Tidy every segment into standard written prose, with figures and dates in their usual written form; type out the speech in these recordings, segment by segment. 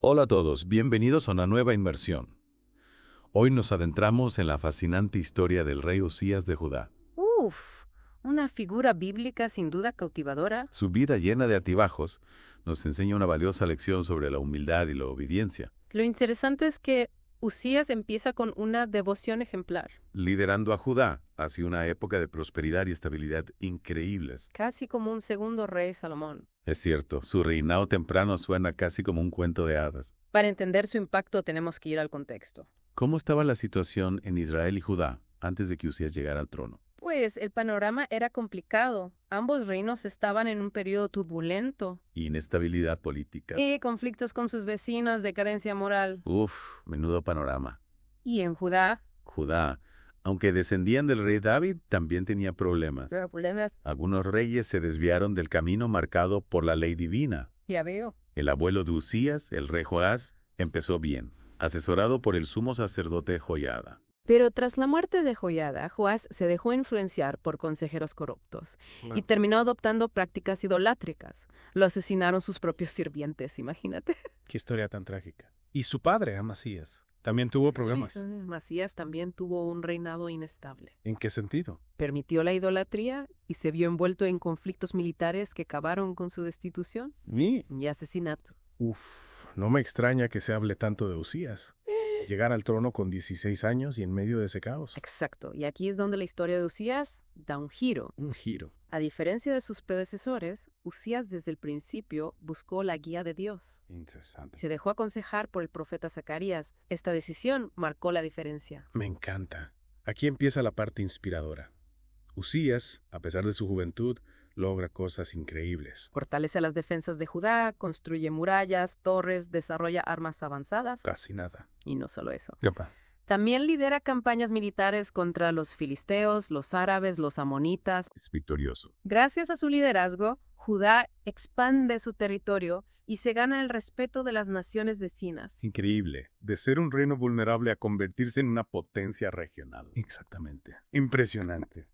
Hola a todos, bienvenidos a una nueva inmersión. Hoy nos adentramos en la fascinante historia del rey Usías de Judá. Uf, una figura bíblica sin duda cautivadora. Su vida llena de altibajos nos enseña una valiosa lección sobre la humildad y la obediencia, Lo interesante es que Usías empieza con una devoción ejemplar, liderando a Judá hacia una época de prosperidad y estabilidad increíbles. casi como un segundo rey Salomón. Es cierto, su reinado temprano suena casi como un cuento de hadas. Para entender su impacto tenemos que ir al contexto. ¿Cómo estaba la situación en Israel y Judá antes de que Usías llegara al trono? Pues el panorama era complicado. Ambos reinos estaban en un periodo turbulento. Inestabilidad política. Y conflictos con sus vecinos, decadencia moral. Uf, menudo panorama. Y en Judá, Judá, aunque descendían del rey David, también tenía problemas. problemas, Algunos reyes se desviaron del camino marcado por la ley divina. ya veo. El abuelo de Usías, el rey Joás, empezó bien, asesorado por el sumo sacerdote Joiada. Pero tras la muerte de Joiada, Joás se dejó influenciar por consejeros corruptos y terminó adoptando prácticas idolátricas. Lo asesinaron sus propios sirvientes, imagínate. Qué historia tan trágica. Y su padre, Amasías, también tuvo problemas. Masías también tuvo un reinado inestable. ¿En qué sentido? Permitió la idolatría y se vio envuelto en conflictos militares que acabaron con su destitución y asesinato. No me extraña que se hable tanto de Usías. Llegar al trono con 16 años y en medio de ese caos. Exacto, y aquí es donde la historia de Usías da un giro. Un giro. A diferencia de sus predecesores, Usías desde el principio buscó la guía de Dios. Interesante. Se dejó aconsejar por el profeta Zacarías. Esta decisión marcó la diferencia. Me encanta. Aquí empieza la parte inspiradora. Usías, a pesar de su juventud, logra cosas increíbles. Fortalece las defensas de Judá, construye murallas, torres, desarrolla armas avanzadas. Casi nada. Y no solo eso. Yapa. También lidera campañas militares contra los filisteos, los árabes, los amonitas. Es victorioso. Gracias a su liderazgo, Judá expande su territorio y se gana el respeto de las naciones vecinas. Increíble, de ser un reino vulnerable a convertirse en una potencia regional. Exactamente. Impresionante.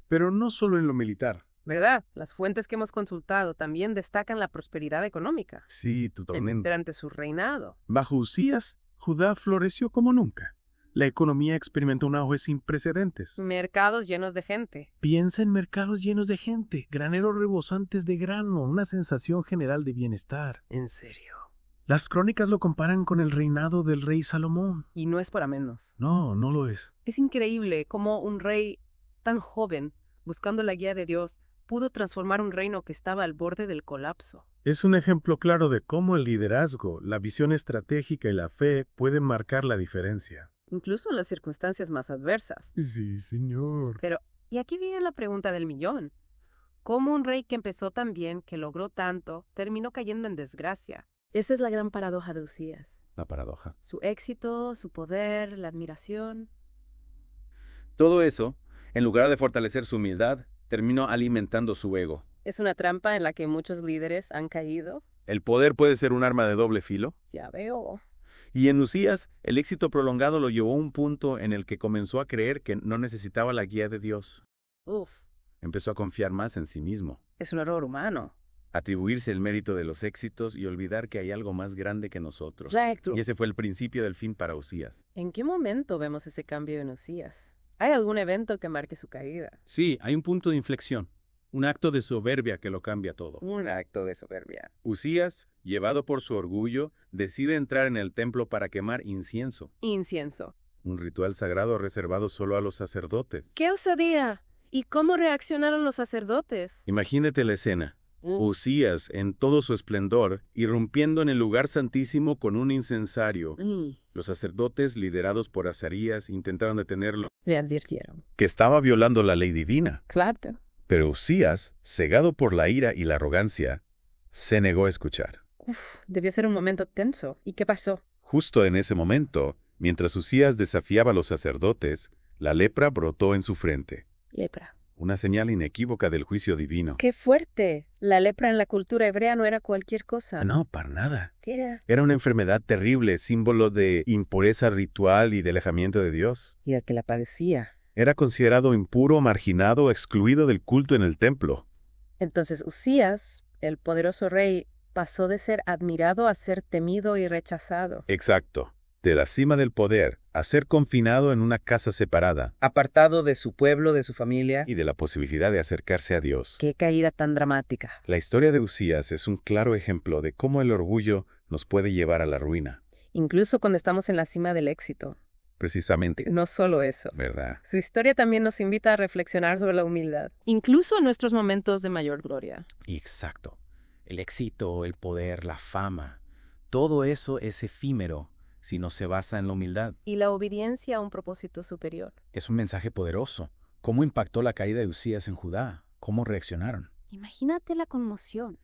Pero no solo en lo militar. ¿Verdad? Las fuentes que hemos consultado también destacan la prosperidad económica Sí, totalmente. durante su reinado. Bajo Usías, Judá floreció como nunca. La economía experimentó un auge sin precedentes. Mercados llenos de gente. Piensa en mercados llenos de gente, graneros rebosantes de grano, una sensación general de bienestar. ¿En serio? Las crónicas lo comparan con el reinado del rey Salomón. Y no es para menos. No, no lo es. Es increíble cómo un rey tan joven, buscando la guía de Dios, pudo transformar un reino que estaba al borde del colapso. Es un ejemplo claro de cómo el liderazgo, la visión estratégica y la fe pueden marcar la diferencia. Incluso en las circunstancias más adversas. Sí, señor. Pero, y aquí viene la pregunta del millón. ¿Cómo un rey que empezó tan bien, que logró tanto, terminó cayendo en desgracia? Esa es la gran paradoja de Usías. La paradoja. Su éxito, su poder, la admiración. Todo eso, en lugar de fortalecer su humildad, terminó alimentando su ego. Es una trampa en la que muchos líderes han caído. ¿El poder puede ser un arma de doble filo? Ya veo. Y en Usías, el éxito prolongado lo llevó a un punto en el que comenzó a creer que no necesitaba la guía de Dios. Uf, Empezó a confiar más en sí mismo, es un error humano. atribuirse el mérito de los éxitos y olvidar que hay algo más grande que nosotros. Exacto. Y ese fue el principio del fin para Usías. ¿En qué momento vemos ese cambio en Usías? ¿Hay algún evento que marque su caída? Sí, hay un punto de inflexión, un acto de soberbia que lo cambia todo. Un acto de soberbia. Usías, llevado por su orgullo, decide entrar en el templo para quemar incienso, Incienso. Un ritual sagrado reservado solo a los sacerdotes. ¡Qué osadía! ¿Y cómo reaccionaron los sacerdotes? Imagínate la escena. Usías, en todo su esplendor, irrumpiendo en el lugar santísimo con un incensario. Los sacerdotes, liderados por Azarías, intentaron detenerlo, Le advirtieron. que estaba violando la ley divina. Claro. Pero Usías, cegado por la ira y la arrogancia, se negó a escuchar. Debió ser un momento tenso. ¿Y qué pasó? Justo en ese momento, mientras Usías desafiaba a los sacerdotes, la lepra brotó en su frente, Lepra. una señal inequívoca del juicio divino. ¡Qué fuerte! La lepra en la cultura hebrea no era cualquier cosa. No, para nada. ¿Qué era? Era una enfermedad terrible, símbolo de impureza ritual y de alejamiento de Dios. Y el que la padecía. Era considerado impuro, marginado, excluido del culto en el templo. Entonces Usías, el poderoso rey, pasó de ser admirado a ser temido y rechazado. Exacto. De la cima del poder a ser confinado en una casa separada Apartado de su pueblo, de su familia. y de la posibilidad de acercarse a Dios. ¡Qué caída tan dramática! La historia de Usías es un claro ejemplo de cómo el orgullo nos puede llevar a la ruina. Incluso cuando estamos en la cima del éxito. Precisamente. No solo eso. ¿Verdad? Su historia también nos invita a reflexionar sobre la humildad, incluso en nuestros momentos de mayor gloria. Exacto. El éxito, el poder, la fama, todo eso es efímero si no se basa en la humildad. Y la obediencia a un propósito superior. Es un mensaje poderoso. ¿Cómo impactó la caída de Usías en Judá? ¿Cómo reaccionaron? Imagínate la conmoción.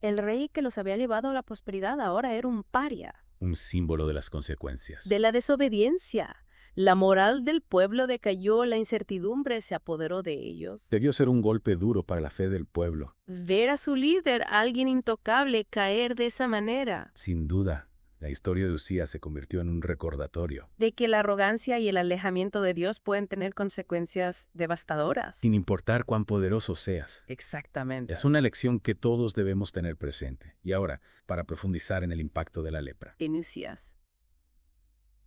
El rey que los había llevado a la prosperidad ahora era un paria. Un símbolo de las consecuencias. De la desobediencia. La moral del pueblo decayó, la incertidumbre se apoderó de ellos. Debió ser un golpe duro para la fe del pueblo. Ver a su líder, alguien intocable, caer de esa manera. Sin duda, la historia de Usías se convirtió en un recordatorio. De que la arrogancia y el alejamiento de Dios pueden tener consecuencias devastadoras. Sin importar cuán poderoso seas. Exactamente. Es una lección que todos debemos tener presente. Y ahora, para profundizar en el impacto de la lepra. En Usías.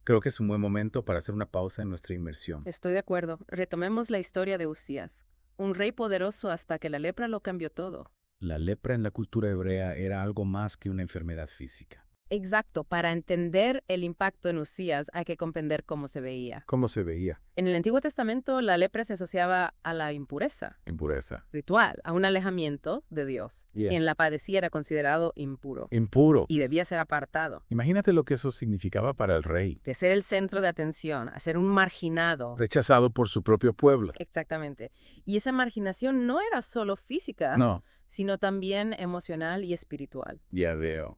Creo que es un buen momento para hacer una pausa en nuestra inmersión. Estoy de acuerdo. Retomemos la historia de Usías. Un rey poderoso hasta que la lepra lo cambió todo. La lepra en la cultura hebrea era algo más que una enfermedad física. Exacto. Para entender el impacto en Usías hay que comprender cómo se veía. ¿Cómo se veía? En el Antiguo Testamento la lepra se asociaba a la impureza Impureza. ritual, a un alejamiento de Dios. Yeah. Quien la padecía era considerado impuro Impuro. y debía ser apartado. Imagínate lo que eso significaba para el rey. De ser el centro de atención, a ser un marginado. Rechazado por su propio pueblo. Exactamente. Y esa marginación no era solo física, No, sino también emocional y espiritual. Ya veo.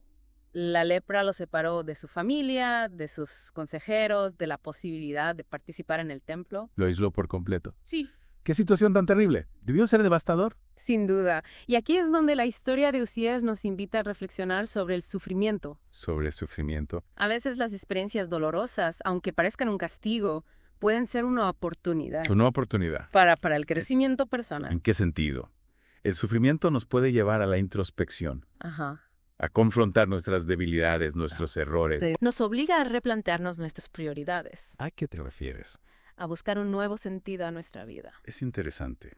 La lepra lo separó de su familia, de sus consejeros, de la posibilidad de participar en el templo. lo aisló por completo. Sí. ¡Qué situación tan terrible! ¿Debió ser devastador? Sin duda. Y aquí es donde la historia de Usías nos invita a reflexionar sobre el sufrimiento. Sobre el sufrimiento. A veces las experiencias dolorosas, aunque parezcan un castigo, pueden ser una oportunidad Una oportunidad. para el crecimiento personal. ¿En qué sentido? El sufrimiento nos puede llevar a la introspección, Ajá. a confrontar nuestras debilidades, nuestros errores. Nos obliga a replantearnos nuestras prioridades, ¿A qué te refieres? a buscar un nuevo sentido a nuestra vida. Es interesante.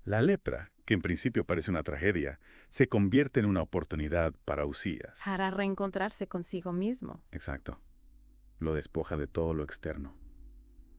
La lepra, que en principio parece una tragedia, se convierte en una oportunidad para Usías. Para reencontrarse consigo mismo. Exacto. Lo despoja de todo lo externo.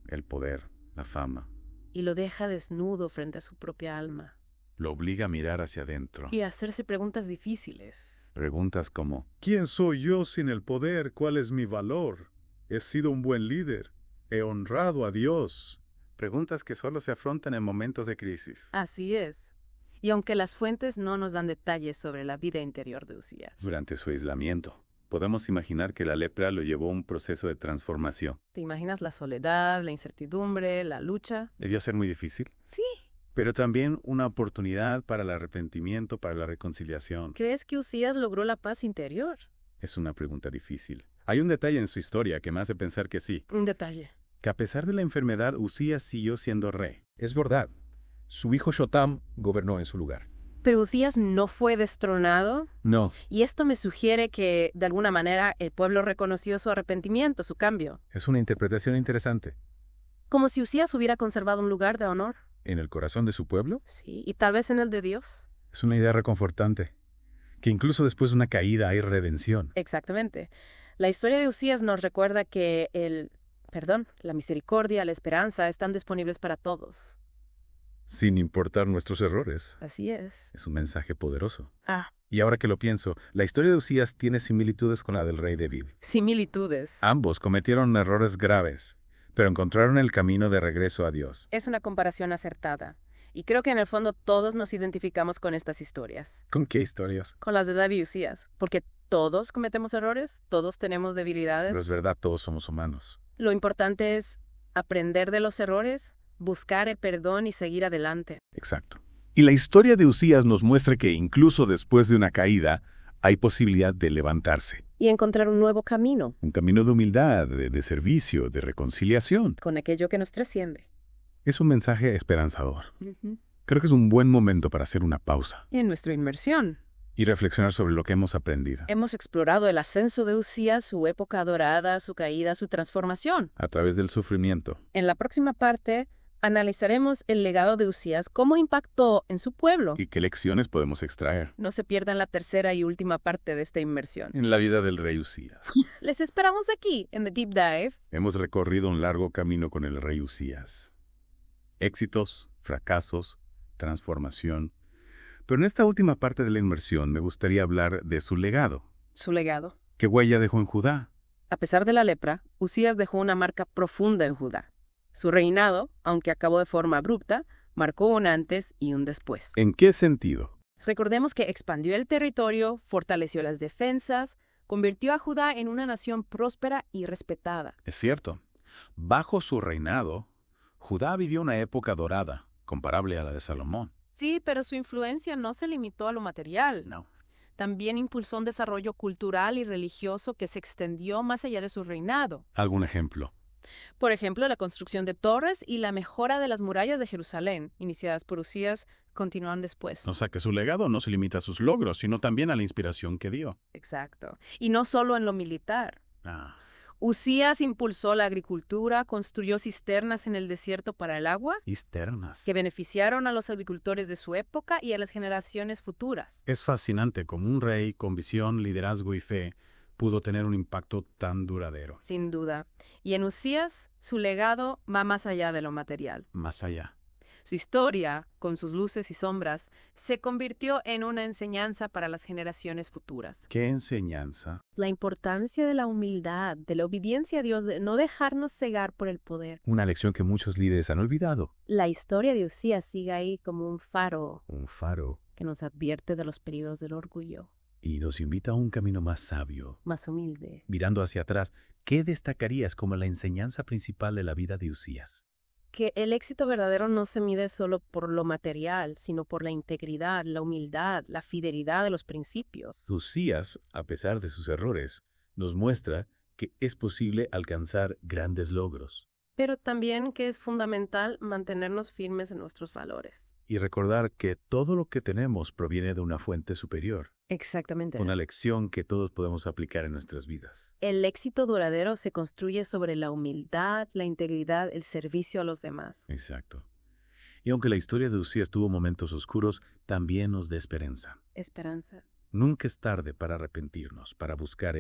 El poder, la fama. Y lo deja desnudo frente a su propia alma. Lo obliga a mirar hacia adentro. Y a hacerse preguntas difíciles. Preguntas como, ¿Quién soy yo sin el poder? ¿Cuál es mi valor? He sido un buen líder. He honrado a Dios. preguntas que solo se afrontan en momentos de crisis. Así es. Y aunque las fuentes no nos dan detalles sobre la vida interior de Usías. Durante su aislamiento, podemos imaginar que la lepra lo llevó a un proceso de transformación. ¿Te imaginas la soledad, la incertidumbre, la lucha? Debió ser muy difícil, Sí. pero también una oportunidad para el arrepentimiento, para la reconciliación. ¿Crees que Usías logró la paz interior? Es una pregunta difícil. Hay un detalle en su historia que me hace pensar que sí, Un detalle. que a pesar de la enfermedad, Usías siguió siendo rey. Es verdad. Su hijo Jotam gobernó en su lugar. Pero Usías no fue destronado. No, Y esto me sugiere que, de alguna manera, el pueblo reconoció su arrepentimiento, su cambio. Es una interpretación interesante. Como si Usías hubiera conservado un lugar de honor. ¿En el corazón de su pueblo? Sí, y tal vez en el de Dios. Es una idea reconfortante. Que incluso después de una caída hay redención. Exactamente. La historia de Usías nos recuerda que la misericordia, la esperanza están disponibles para todos. Sin importar nuestros errores. Así es. Es un mensaje poderoso. Ah. Y ahora que lo pienso, la historia de Usías tiene similitudes con la del rey David. Similitudes. Ambos cometieron errores graves, pero encontraron el camino de regreso a Dios. Es una comparación acertada. Y creo que en el fondo todos nos identificamos con estas historias. ¿Con qué historias? Con las de David y Usías. Porque todos cometemos errores, todos tenemos debilidades. Pero es verdad, todos somos humanos. Lo importante es aprender de los errores, buscar el perdón y seguir adelante. Exacto. Y la historia de Usías nos muestra que incluso después de una caída, hay posibilidad de levantarse. Y encontrar un nuevo camino Un camino de humildad, de servicio, de reconciliación. con aquello que nos trasciende. Es un mensaje esperanzador. Creo que es un buen momento para hacer una pausa. En nuestra inmersión. Y reflexionar sobre lo que hemos aprendido. Hemos explorado el ascenso de Usías, su época dorada, su caída, su transformación. A través del sufrimiento. En la próxima parte, analizaremos el legado de Usías, cómo impactó en su pueblo. ¿Y qué lecciones podemos extraer? No se pierdan la tercera y última parte de esta inmersión. En la vida del rey Usías. Les esperamos aquí, en The Deep Dive. Hemos recorrido un largo camino con el rey Usías. Éxitos, fracasos, transformación. Pero en esta última parte de la inmersión me gustaría hablar de su legado. Su legado. ¿Qué huella dejó en Judá? A pesar de la lepra, Usías dejó una marca profunda en Judá. Su reinado, aunque acabó de forma abrupta, marcó un antes y un después. ¿En qué sentido? Recordemos que expandió el territorio, fortaleció las defensas, convirtió a Judá en una nación próspera y respetada. Es cierto. Bajo su reinado, Judá vivió una época dorada, comparable a la de Salomón. Sí, pero su influencia no se limitó a lo material. No. También impulsó un desarrollo cultural y religioso que se extendió más allá de su reinado. ¿Algún ejemplo? Por ejemplo, la construcción de torres y la mejora de las murallas de Jerusalén, iniciadas por Usías, continuaron después. O sea que su legado no se limita a sus logros, sino también a la inspiración que dio. Exacto. Y no solo en lo militar. Ah. Usías impulsó la agricultura, construyó cisternas en el desierto para el agua, Cisternas. que beneficiaron a los agricultores de su época y a las generaciones futuras. Es fascinante cómo un rey con visión, liderazgo y fe pudo tener un impacto tan duradero. Sin duda. Y en Usías, su legado va más allá de lo material. Más allá. Su historia, con sus luces y sombras, se convirtió en una enseñanza para las generaciones futuras. ¿Qué enseñanza? La importancia de la humildad, de la obediencia a Dios, de no dejarnos cegar por el poder. Una lección que muchos líderes han olvidado. La historia de Usías sigue ahí como un faro Un faro. que nos advierte de los peligros del orgullo. Y nos invita a un camino más sabio. Más humilde. Mirando hacia atrás, ¿qué destacarías como la enseñanza principal de la vida de Usías? Que el éxito verdadero no se mide solo por lo material, sino por la integridad, la humildad, la fidelidad de los principios. Usías, a pesar de sus errores, nos muestra que es posible alcanzar grandes logros. Pero también que es fundamental mantenernos firmes en nuestros valores. Y recordar que todo lo que tenemos proviene de una fuente superior. Exactamente. Una lección que todos podemos aplicar en nuestras vidas. El éxito duradero se construye sobre la humildad, la integridad, el servicio a los demás. Exacto. Y aunque la historia de Usías tuvo momentos oscuros, también nos da esperanza. Esperanza. Nunca es tarde para arrepentirnos, para buscar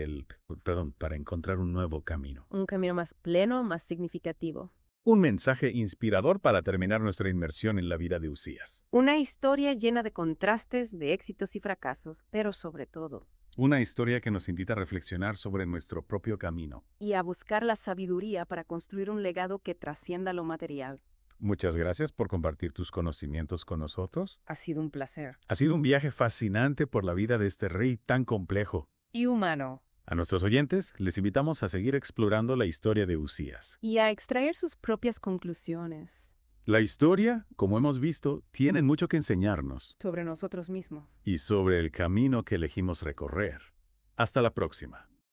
para encontrar un nuevo camino. Un camino más pleno, más significativo. Un mensaje inspirador para terminar nuestra inmersión en la vida de Usías. Una historia llena de contrastes, de éxitos y fracasos, pero sobre todo, Una historia que nos invita a reflexionar sobre nuestro propio camino. Y a buscar la sabiduría para construir un legado que trascienda lo material. Muchas gracias por compartir tus conocimientos con nosotros. Ha sido un placer. Ha sido un viaje fascinante por la vida de este rey tan complejo. Y humano. A nuestros oyentes les invitamos a seguir explorando la historia de Usías. Y a extraer sus propias conclusiones. La historia, como hemos visto, tiene mucho que enseñarnos Sobre nosotros mismos. y sobre el camino que elegimos recorrer. Hasta la próxima.